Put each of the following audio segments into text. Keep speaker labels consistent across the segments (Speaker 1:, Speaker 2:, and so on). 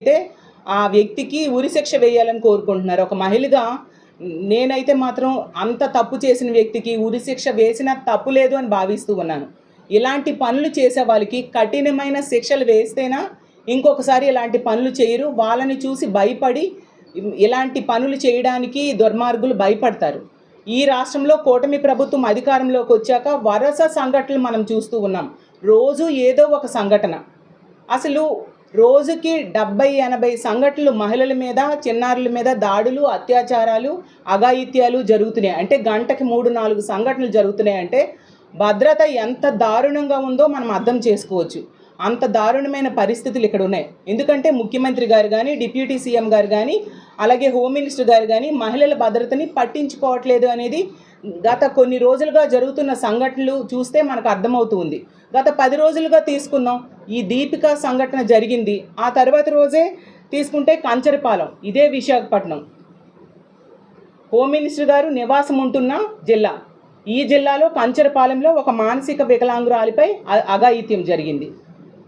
Speaker 1: అయితే ఆ వ్యక్తికి ఉరిశిక్ష వేయాలని కోరుకుంటున్నారు. ఒక మహిళగా నేనైతే మాత్రం అంత తప్పు చేసిన వ్యక్తికి ఉరిశిక్ష వేసినా తప్పు లేదు అని భావిస్తూ ఉన్నాను. ఇలాంటి పనులు చేసే వాళ్ళకి కఠినమైన శిక్షలు వేస్తేనా ఇంకొకసారి ఇలాంటి పనులు చేయరు. వాళ్ళని చూసి భయపడి ఇలాంటి పనులు చేయడానికి దుర్మార్గులు భయపడతారు. ఈ రాష్ట్రంలో కూటమి ప్రభుత్వం అధికారంలోకి వచ్చాక వరుస సంఘటనలు మనం చూస్తూ ఉన్నాం. రోజు ఏదో ఒక సంఘటన. అసలు రోజుకి 70-80 సంఘటనలు మహిళల మీద, చిన్నారుల మీద దాడులు, అత్యాచారాలు, అఘాయిత్యాలు జరుగుతున్నాయి. అంటే గంటకి 3-4 సంఘటనలు జరుగుతున్నాయంటే భద్రత ఎంత దారుణంగా ఉందో మనం అర్థం చేసుకోవచ్చు. అంత దారుణమైన పరిస్థితులు ఇక్కడ ఉన్నాయి. ఎందుకంటే ముఖ్యమంత్రి గారు కానీ, డిప్యూటీ సీఎం గారు కానీ, అలాగే హోమ్ మినిస్టర్ గారు కానీ మహిళల భద్రతని పట్టించుకోవట్లేదు అనేది గత కొన్ని రోజులుగా జరుగుతున్న సంఘటనలు చూస్తే మనకు అర్థమవుతుంది. గత 10 రోజులుగా తీసుకుందాం, ఈ దీపిక సంఘటన జరిగింది. ఆ తర్వాత రోజే తీసుకుంటే కంచరపాలెం, ఇదే విశాఖపట్నం, హోమ్ మినిస్టర్ గారు నివాసం ఉంటున్న జిల్లా. ఈ జిల్లాలో కంచరపాలెంలో ఒక మానసిక వికలాంగురాలిపై అఘాయిత్యం జరిగింది.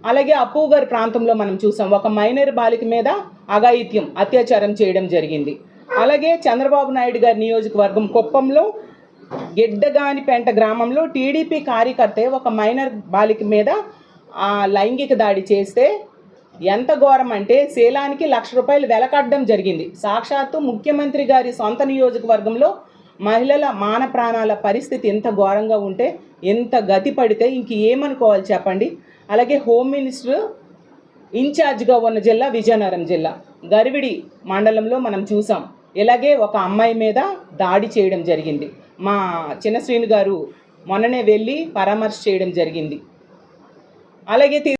Speaker 1: అలాగే అప్పుగారి ప్రాంతంలో మనం చూసాం, ఒక మైనర్ బాలిక మీద అఘాయిత్యం, అత్యాచారం చేయడం జరిగింది. అలాగే చంద్రబాబు నాయుడు గారి నియోజకవర్గం కుప్పంలో గిడ్డగానిపేంట గ్రామంలో టీడీపీ కార్యకర్తే ఒక మైనర్ బాలిక మీద లైంగిక దాడి చేస్తే ఎంత ఘోరం అంటే శీలానికి ₹1,00,000 వెలకట్టడం జరిగింది. సాక్షాత్తు ముఖ్యమంత్రి గారి సొంత నియోజకవర్గంలో మహిళల మాన ప్రాణాల పరిస్థితి ఎంత ఘోరంగా ఉంటే, ఎంత గతి పడితే ఇంక ఏమనుకోవాలి చెప్పండి. అలాగే హోమ్ మినిస్టర్ ఇన్ఛార్జ్గా ఉన్న జిల్లా విజయనగరం జిల్లా గరివిడి మండలంలో మనం చూసాం. ఇలాగే ఒక అమ్మాయి మీద దాడి చేయడం జరిగింది. మా చిన్న శ్రీను గారు మొన్ననే వెళ్ళి పరామర్శ చేయడం జరిగింది. అలాగే